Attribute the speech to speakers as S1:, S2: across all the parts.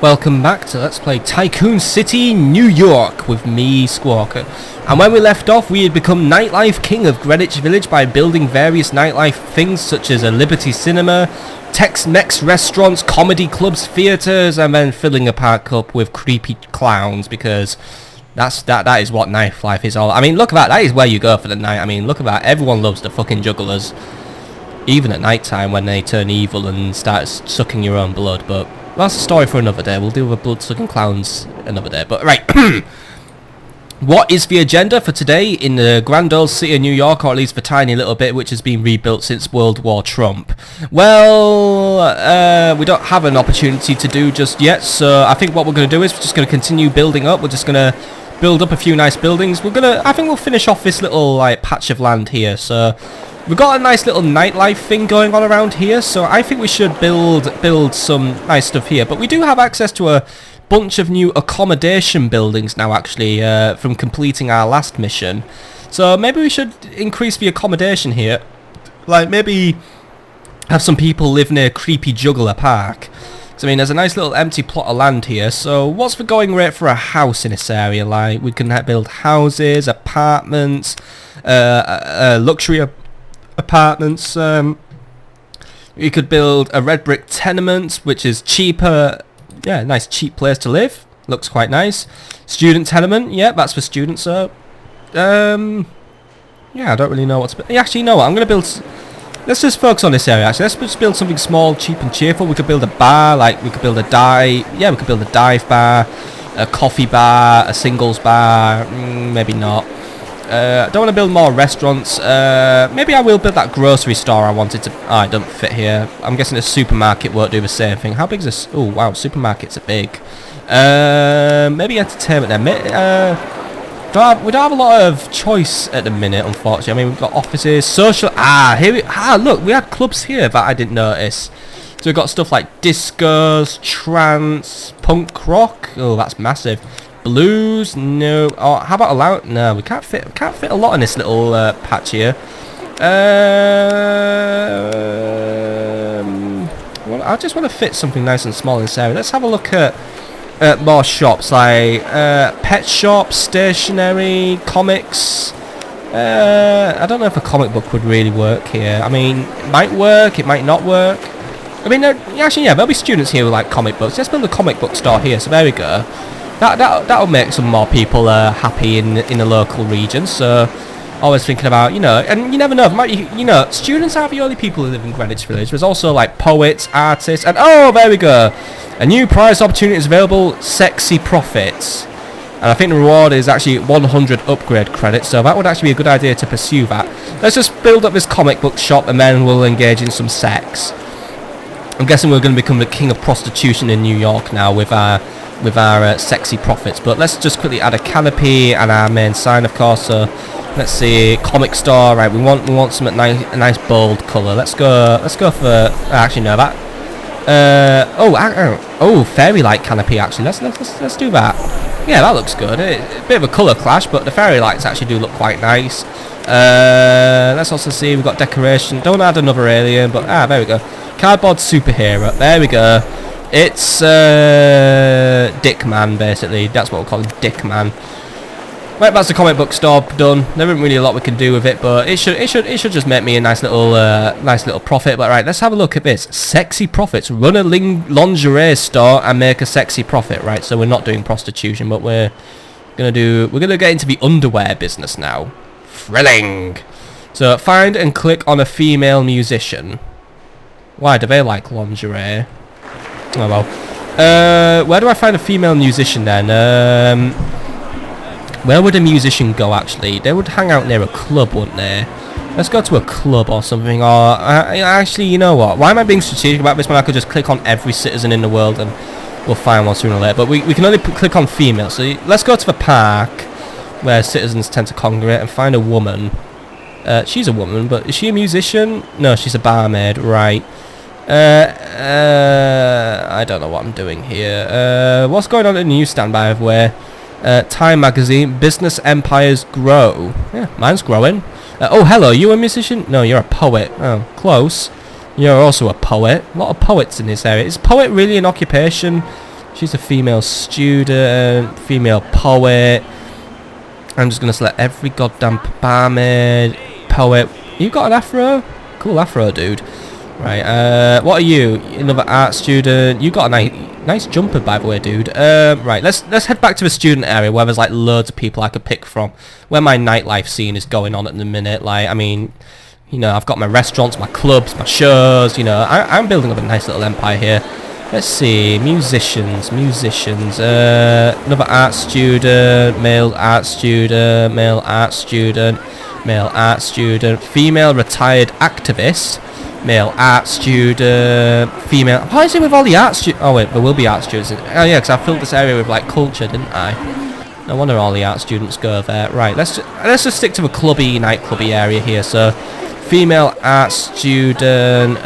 S1: welcome back to Let's Play Tycoon City, New York with me, Squawker. And when we left off, we had become nightlife king of Greenwich Village by building various nightlife things such as a Liberty Cinema, Tex-Mex restaurants, comedy clubs, theatres, and then filling a park up with creepy clowns, because that is what nightlife is all. I mean, look at that is where you go for the night. I mean, look at that, everyone loves the fucking jugglers, even at night time when they turn evil and start sucking your own blood. But that's a story for another day. We'll deal with blood-sucking clowns another day. But right, what is the agenda for today in the grand old city of New York, or at least the tiny little bit which has been rebuilt since World War Trump? Well, we don't have an opportunity to do just yet, so I think what we're going to do is we're just going to continue building up. We're just going to build up a few nice buildings. I think we'll finish off this little like patch of land here. So we've got a nice little nightlife thing going on around here, so I think we should build some nice stuff here. But we do have access to a bunch of new accommodation buildings now, actually, from completing our last mission. So maybe we should increase the accommodation here. Like, maybe have some people live near Creepy Juggler Park. So, I mean, there's a nice little empty plot of land here. So what's the going rate for a house in this area? Like, we can build houses, apartments, luxury apartments. You could build a red brick tenement, which is cheaper. Yeah, nice cheap place to live. Looks quite nice. Student tenement. Yeah, that's for students. So, yeah, I don't really know what to build. Actually, you know what? I'm going to build. Let's just focus on this area. Actually, let's just build something small, cheap, and cheerful. We could build a bar. Like, we could build a dive. Yeah, we could build a dive bar, a coffee bar, a singles bar. Maybe not. I don't want to build more restaurants. Maybe I will build that grocery store I wanted to. Oh, it doesn't fit here. I'm guessing a supermarket won't do the same thing. How big is this? Oh, wow, supermarkets are big. Maybe entertainment then. We don't have a lot of choice at the minute, unfortunately. I mean, we've got offices, social. Look, we had clubs here that I didn't notice. So we've got stuff like discos, trance, punk rock. Oh, that's massive. Blues, no. Oh, how about allow? No, we can't fit a lot in this little patch here. Well, I just want to fit something nice and small in this area. Let's have a look at more shops, like pet shops, stationery, comics. I don't know if a comic book would really work here. I mean, it might work, it might not work. I mean, actually, yeah, there'll be students here who like comic books. Let's build a comic book store here. So there we go. That'll make some more people happy in the local region. So always thinking about, and you never know, students are the only people who live in Greenwich Village. There's also like poets, artists, and oh, there we go, a new prize opportunity is available, sexy profits, and I think the reward is actually 100 upgrade credits. So that would actually be a good idea to pursue that. Let's just build up this comic book shop, and then we'll engage in some sex. I'm guessing we're going to become the king of prostitution in New York now with our sexy profits. But let's just quickly add a canopy and our main sign, of course. So let's see, comic store. Right, we want some a nice bold colour. Let's go for actually no, that fairy light canopy. Actually, let's do that. Yeah, that looks good. A bit of a colour clash, but the fairy lights actually do look quite nice. Let's also see, we've got decoration. Don't add another alien, but there we go. Cardboard superhero. There we go. It's Dickman, basically. That's what we'll call him, Dickman. Right, that's the comic book store done. There isn't really a lot we can do with it, but it should just make me a nice little profit. But right, let's have a look at this. Sexy profits. Run a lingerie store and make a sexy profit. Right, so we're not doing prostitution, but we're gonna get into the underwear business now. Thrilling. So find and click on a female musician. Why do they like lingerie? Oh well. Where do I find a female musician then? Where would a musician go, actually? They would hang out near a club, wouldn't they? Let's go to a club or something. Or actually, you know what? Why am I being strategic about this when I could just click on every citizen in the world and we'll find one sooner or later? But we can only click on female. So let's go to the park where citizens tend to congregate and find a woman. She's a woman, but is she a musician? No, she's a barmaid. Right. I don't know what I'm doing here. What's going on at the newsstand, by the way? Time magazine, business empires grow. Yeah, mine's growing. Oh, hello, you a musician? No, you're a poet. Oh, close. You're also a poet. A lot of poets in this area. Is poet really an occupation? She's a female student, female poet. I'm just going to select every goddamn barmaid, poet. You got an afro? Cool afro, dude. Right, what are you? Another art student. You got a nice jumper, by the way, dude. Right, let's head back to the student area where there's like loads of people I could pick from. Where my nightlife scene is going on at the minute. Like, I mean, you know, I've got my restaurants, my clubs, my shows. You know, I'm building up a nice little empire here. Let's see, musicians. Another art student, male art student, male art student, male art student, female retired activist, male art student, female. Why is it with all the art students? Oh wait, there will be art students. Oh yeah, because I filled this area with like culture, didn't I? No wonder all the art students go there. Right, let's just stick to the clubby, nightclubby area here. So, female art student.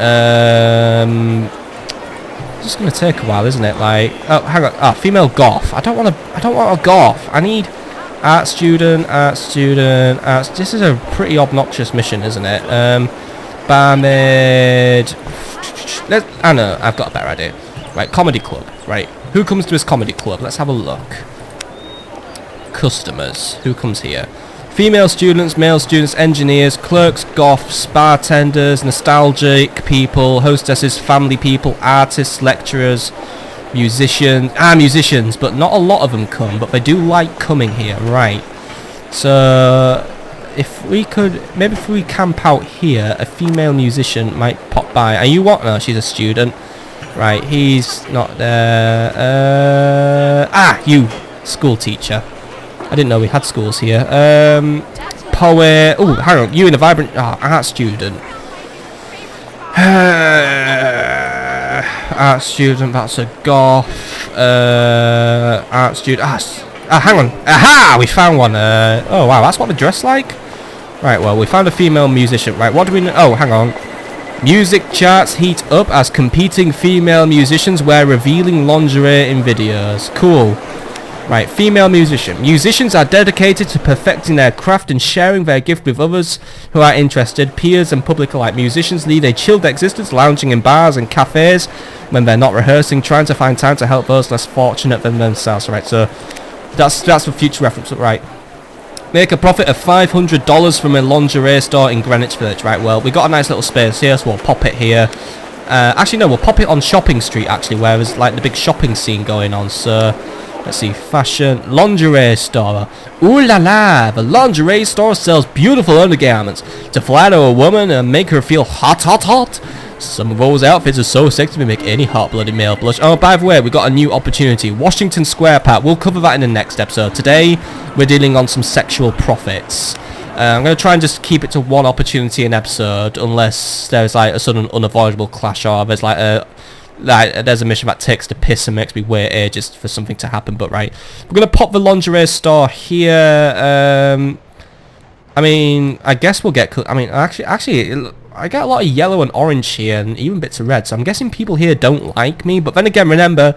S1: Just gonna take a while, isn't it? Like, oh, hang on. Ah, female goth. I don't want a goth. I need art student. This is a pretty obnoxious mission, isn't it? Barmaid. I know. I've got a better idea. Right, comedy club. Right, who comes to this comedy club? Let's have a look. Customers. Who comes here? Female students, male students, engineers, clerks, goths, bartenders, nostalgic people, hostesses, family people, artists, lecturers, musicians. Musicians, but not a lot of them come, but they do like coming here, right. So, if we could, maybe if we camp out here, a female musician might pop by. Are you what? No, she's a student. Right, he's not there. You, school teacher. I didn't know we had schools here. Poet. Oh, hang on. You in a vibrant art student. Art student. That's a goth. Art student. Hang on. Aha! We found one. Oh wow, that's what they dress like. Right. Well, we found a female musician. Right. What do we know? Oh, hang on. Music charts heat up as competing female musicians wear revealing lingerie in videos. Cool. Right, female musician. Musicians are dedicated to perfecting their craft and sharing their gift with others who are interested, peers and public alike. Musicians lead a chilled existence, lounging in bars and cafes when they're not rehearsing, trying to find time to help those less fortunate than themselves. Right, so that's for future reference. Right, make a profit of $500 from a lingerie store in Greenwich Village. Right, well, we got a nice little space here, so we'll pop it here. Actually, no, we'll pop it on Shopping Street, actually, where there's like the big shopping scene going on. So let's see, fashion, lingerie store. Ooh la la, the lingerie store sells beautiful undergarments to flatter a woman and make her feel hot, hot, hot. Some of those outfits are so sexy they make any hot-blooded male blush. Oh, by the way, we got a new opportunity. Washington Square Park. We'll cover that in the next episode. Today, we're dealing on some sexual profits. I'm going to try and just keep it to one opportunity an episode, unless there's like a sudden unavoidable clash or there's like there's a mission that takes the piss and makes me wait ages for something to happen. But right, we're gonna pop the lingerie store here. I mean, I guess we'll get. I mean, actually, I get a lot of yellow and orange here, and even bits of red. So I'm guessing people here don't like me. But then again, remember,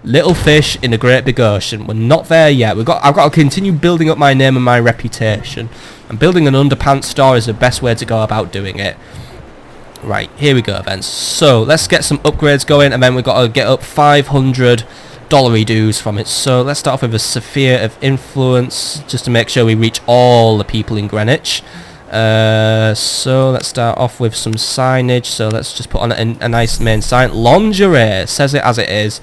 S1: little fish in a great big ocean. We're not there yet. I've got to continue building up my name and my reputation. And building an underpants store is the best way to go about doing it. Right, here we go then. So let's get some upgrades going, and then we've got to get up $500 dues from it. So let's start off with a sphere of influence, just to make sure we reach all the people in Greenwich. So let's start off with some signage. So let's just put on a nice main sign. Lingerie, says it as it is.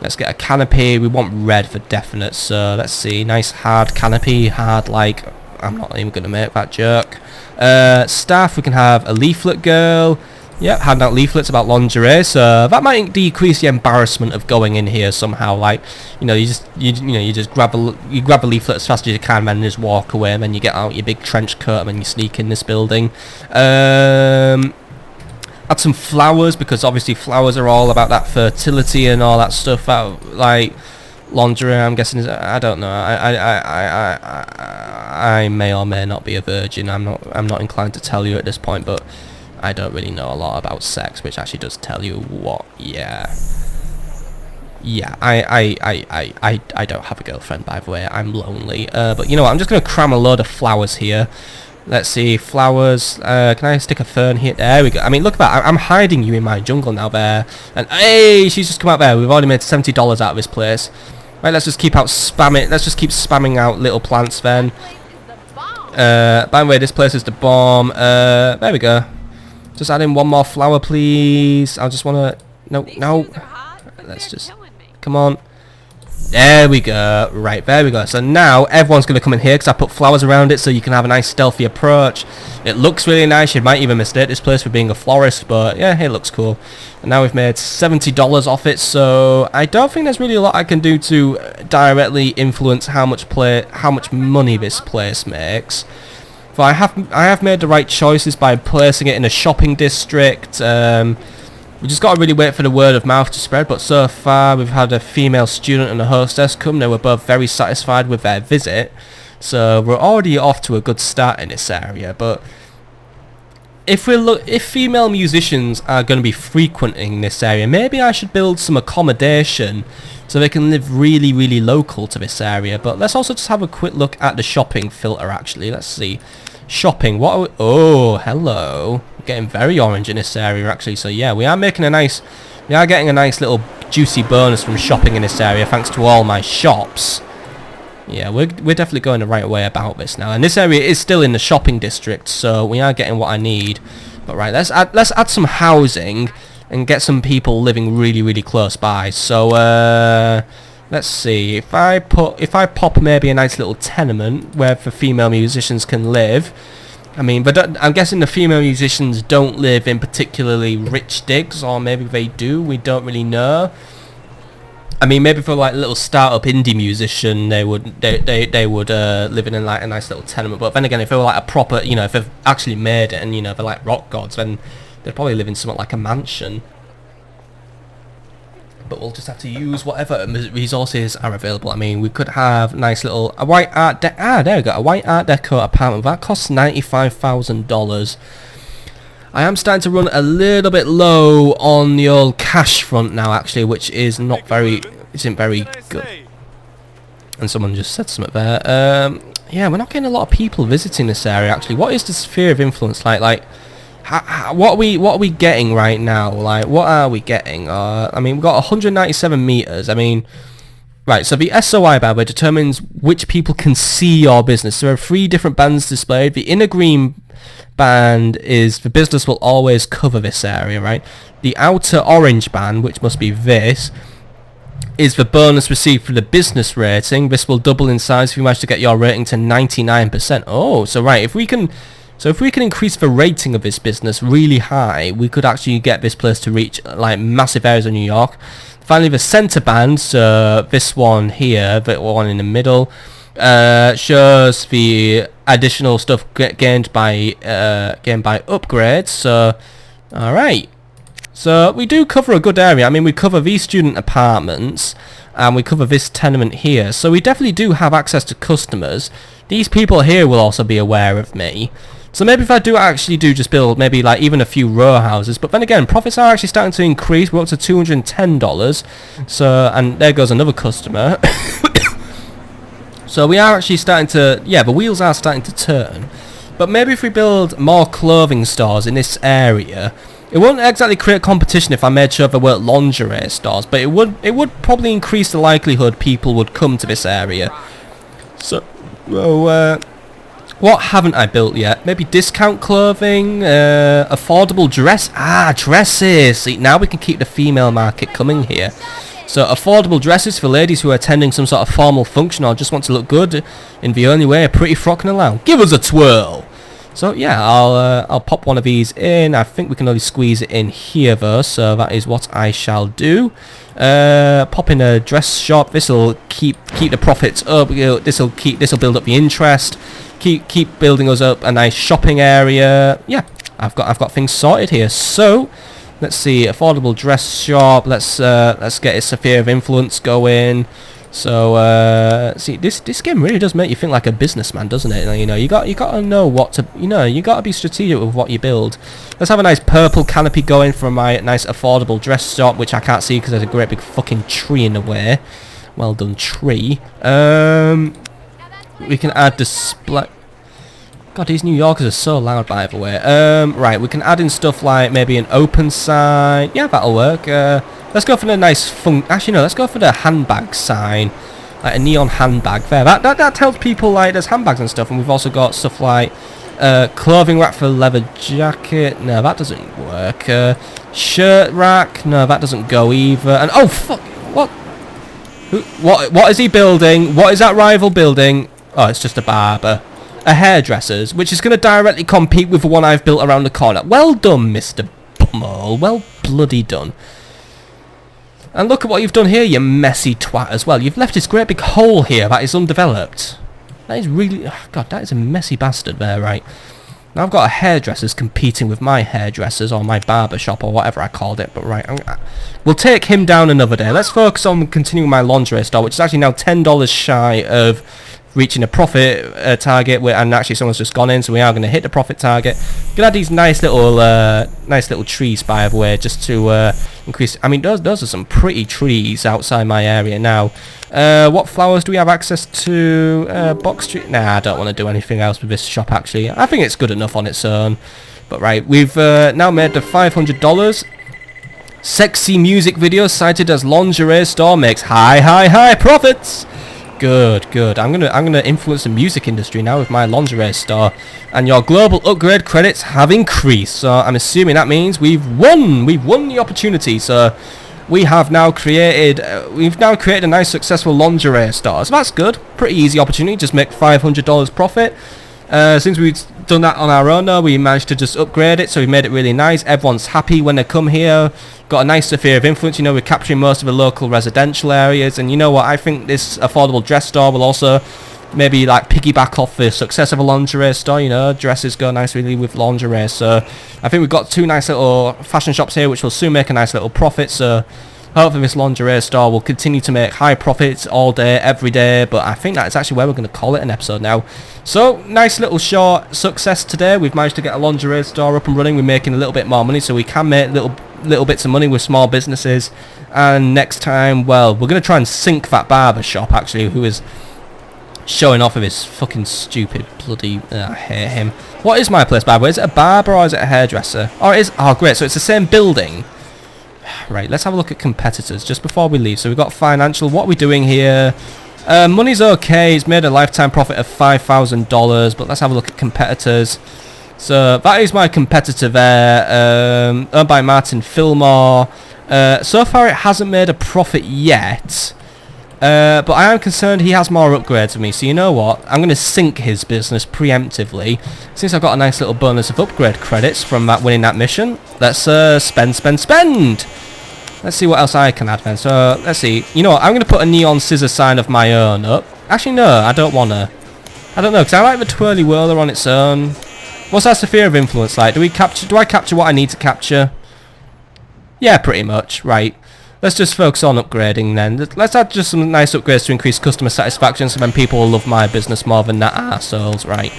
S1: Let's get a canopy. We want red for definite. So let's see, nice hard canopy, hard like, I'm not even going to make that joke. Staff, we can have a leaflet girl. Yep, hand out leaflets about lingerie, so that might decrease the embarrassment of going in here somehow. Like, you know, you just grab a leaflet as fast as you can, and then just walk away, and then you get out your big trench coat, and then you sneak in this building. Add some flowers, because obviously flowers are all about that fertility and all that stuff. Like lingerie, I'm guessing is, I don't know. I may or may not be a virgin. I'm not inclined to tell you at this point, but I don't really know a lot about sex, which actually does tell you what. Yeah. I don't have a girlfriend, by the way. I'm lonely. But you know what? I'm just gonna cram a load of flowers here. Let's see, flowers. Can I stick a fern here? There we go. I mean, look at that. I'm hiding you in my jungle now there. And hey, she's just come out there. We've already made $70 out of this place. Right, let's just keep out spamming. Let's just keep spamming out little plants then. By the way, this place is the bomb. There we go. Just add in one more flower, please. I just want to... No. Let's just... Come on. There we go. Right, there we go. So now everyone's going to come in here because I put flowers around it so you can have a nice stealthy approach. It looks really nice. You might even mistake this place for being a florist, but yeah, it looks cool. And now we've made $70 off it, so I don't think there's really a lot I can do to directly influence how much money this place makes. But I have made the right choices by placing it in a shopping district. We just got to really wait for the word of mouth to spread, but so far we've had a female student and a hostess come. They were both very satisfied with their visit, so we're already off to a good start in this area. But if female musicians are going to be frequenting this area, maybe I should build some accommodation so they can live really, really local to this area. But let's also just have a quick look at the shopping filter actually. Let's see. Shopping, what are we... Oh, hello. Getting very orange in this area actually, so yeah, we are getting a nice little juicy bonus from shopping in this area thanks to all my shops. Yeah, we're definitely going the right way about this now, and this area is still in the shopping district, so we are getting what I need. But right, let's add some housing and get some people living really, really close by. So let's see, if I pop maybe a nice little tenement where the female musicians can live. I mean, but I'm guessing the female musicians don't live in particularly rich digs, or maybe they do. We don't really know. I mean, maybe for like a little startup indie musician, they would live in like a nice little tenement. But then again, if they were like a proper, you know, if they've actually made it and you know they're like rock gods, then they'd probably live in somewhat like a mansion. But we'll just have to use whatever resources are available. I mean, we could have nice little there we go, a white art deco apartment. That costs $95,000. I am starting to run a little bit low on the old cash front now, actually, which is isn't very good. And someone just said something there. Yeah, we're not getting a lot of people visiting this area. Actually, what is the sphere of influence like? Like, what are we getting right now? Like, what are we getting? I mean, we've got 197 meters. I mean, right. So the SOI, by the way, determines which people can see your business. There are 3 different bands displayed. The inner green band is the business will always cover this area, right? The outer orange band, which must be this, is the bonus received for the business rating. This will double in size if you manage to get your rating to 99%. Oh, so right, if we can increase the rating of this business really high, we could actually get this place to reach like massive areas of New York. Finally, the center band, so this one here, the one in the middle, shows the additional stuff gained by upgrades. So, all right. So we do cover a good area. I mean, we cover these student apartments and we cover this tenement here. So we definitely do have access to customers. These people here will also be aware of me. So maybe if I just build maybe like even a few row houses. But then again, profits are actually starting to increase. We're up to $210. So, and there goes another customer. So we are actually starting to, yeah, the wheels are starting to turn. But maybe if we build more clothing stores in this area, it wouldn't exactly create competition if I made sure there weren't lingerie stores, but it would probably increase the likelihood people would come to this area. So, well, what haven't I built yet? Maybe discount clothing, affordable dresses. See, now we can keep the female market coming here. So affordable dresses for ladies who are attending some sort of formal function or just want to look good in the only way a pretty frock can allow. Give us a twirl. So yeah, I'll pop one of these in. I think we can only squeeze it in here though, so that is what I shall do. Pop in a dress shop. This will keep the profits up. This will build up the interest. Keep building us up a nice shopping area. Yeah, I've got things sorted here. So let's see, affordable dress shop. Let's get a sphere of influence going. So see, this game really does make you think like a businessman, doesn't it? You know, you got to know what to, you know, you got to be strategic with what you build. Let's have a nice purple canopy going for my nice affordable dress shop, which I can't see because there's a great big fucking tree in the way. Well done, tree. We can add display. God, these New Yorkers are so loud, by the way. Right, we can add in stuff like maybe an open sign. Yeah, that'll work. Let's go for the nice actually, no, let's go for the handbag sign. Like a neon handbag there. That tells people, like, there's handbags and stuff. And we've also got stuff like clothing rack for a leather jacket. No, that doesn't work. Shirt rack. No, that doesn't go either. And, oh, fuck. What? What is he building? What is that rival building? Oh, it's just a barber. A hairdresser's, which is going to directly compete with the one I've built around the corner. Well done, Mr. Bumhole. Well bloody done. And look at what you've done here, you messy twat as well. You've left this great big hole here that is undeveloped. That is really... Oh, God, that is a messy bastard there, right. Now I've got a hairdresser's competing with my hairdressers or my barbershop or whatever I called it. But right, we'll take him down another day. Let's focus on continuing my lingerie store, which is actually now $10 shy of reaching a profit target, and actually someone's just gone in, so we are going to hit the profit target. Gonna add these nice little trees, by the way, just to increase. I mean, those are some pretty trees outside my area now. What flowers do we have access to? Box tree? Nah, I don't want to do anything else with this shop. Actually, I think it's good enough on its own. But right, we've now made the $500. Sexy music video cited as lingerie store makes high profits. Good. I'm gonna influence the music industry now with my lingerie store, and your global upgrade credits have increased. So I'm assuming that means we've won the opportunity. So we have now created a nice successful lingerie store. So that's good. Pretty easy opportunity. Just make $500 profit. Since we've done that on our own, though, we managed to just upgrade it, so we made it really nice. Everyone's happy when they come here. Got a nice sphere of influence. You know, we're capturing most of the local residential areas, and you know what? I think this affordable dress store will also maybe like piggyback off the success of a lingerie store. You know, dresses go nicely with lingerie. So I think we've got two nice little fashion shops here, which will soon make a nice little profit. So hopefully this lingerie store will continue to make high profits all day, every day. But I think that's actually where we're going to call it an episode now. So, nice little short success today. We've managed to get a lingerie store up and running. We're making a little bit more money, so we can make little bits of money with small businesses. And next time, well, we're going to try and sink that barbershop, actually, who is showing off of his fucking stupid bloody... I hate him. What is my place, by the way? Is it a barber or is it a hairdresser? Oh, it is... Oh, great. So it's the same building. Right, let's have a look at competitors just before we leave. So we've got financial. What are we doing here? Money's okay. It's made a lifetime profit of $5,000. But let's have a look at competitors. So that is my competitor there. Owned by Martin Fillmore. So far it hasn't made a profit yet. But I am concerned he has more upgrades than me. So you know what? I'm going to sink his business preemptively. Since I've got a nice little bonus of upgrade credits from that winning that mission. Let's spend. Let's see what else I can add then. So let's see. You know what? I'm going to put a neon scissor sign of my own up. Actually, no, I don't want to. I don't know, because I like the twirly whirler on its own. What's that sphere of influence like? Do I capture what I need to capture? Yeah, pretty much. Right. Let's just focus on upgrading then. Let's add just some nice upgrades to increase customer satisfaction, so then people will love my business more than that arseholes. Right.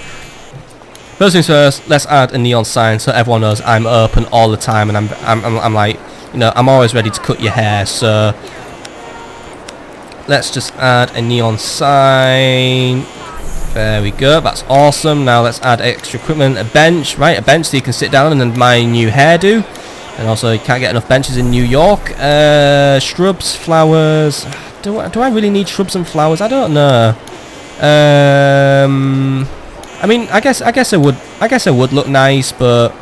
S1: First things first, let's add a neon sign so everyone knows I'm open all the time, and I'm like, you know, I'm always ready to cut your hair. So let's just add a neon sign. There we go. That's awesome. Now let's add extra equipment, a bench, right? A bench so you can sit down, and then my new hairdo. And also, you can't get enough benches in New York. Shrubs, flowers. Do I really need shrubs and flowers? I don't know. I mean, I guess it would look nice, but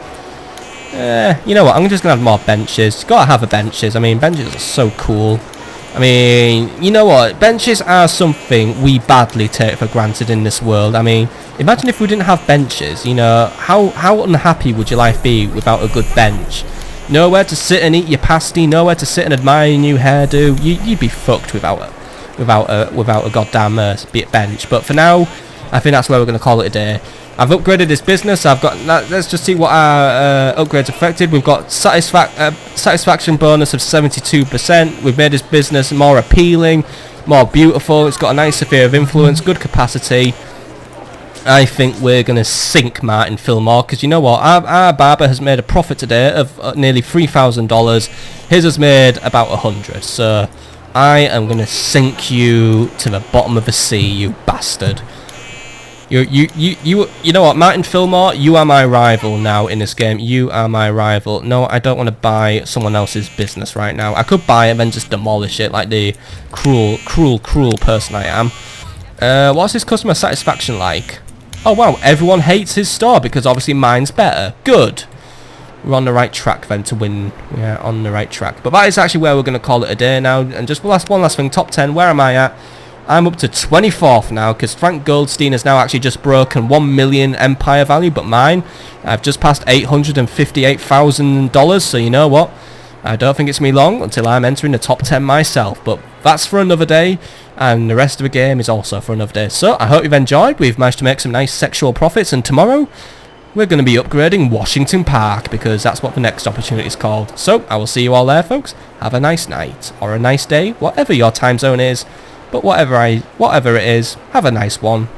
S1: you know what? I'm just gonna have more benches. Gotta have benches. I mean, benches are so cool. I mean, you know what? Benches are something we badly take for granted in this world. I mean, imagine if we didn't have benches. You know, how unhappy would your life be without a good bench? Nowhere to sit and eat your pasty, nowhere to sit and admire your new hairdo. You'd be fucked without a goddamn bench. But for now, I think that's where we're going to call it a day. I've upgraded this business. I've got. Let's just see what our upgrades affected. We've got satisfaction bonus of 72%. We've made this business more appealing, more beautiful. It's got a nice sphere of influence, good capacity. I think we're going to sink Martin Fillmore, because you know what? Our barber has made a profit today of nearly $3,000. His has made about $100. So I am going to sink you to the bottom of the sea, you bastard. You know what, Martin Fillmore, you are my rival now in this game. You are my rival. No, I don't want to buy someone else's business right now. I could buy it and then just demolish it like the cruel person I am. What's his customer satisfaction like? Oh wow, everyone hates his store because obviously mine's better. Good. We're on the right track then to win. Yeah, on the right track. But that is actually where we're going to call it a day now. And just one last thing, top 10, where am I at? I'm up to 24th now because Frank Goldstein has now actually just broken 1 million empire value, but mine, I've just passed $858,000, so you know what? I don't think it's me long until I'm entering the top 10 myself, but that's for another day, and the rest of the game is also for another day. So I hope you've enjoyed. We've managed to make some nice sexual profits, and tomorrow we're going to be upgrading Washington Park because that's what the next opportunity is called. So I will see you all there, folks. Have a nice night or a nice day, whatever your time zone is. But whatever it is, have a nice one.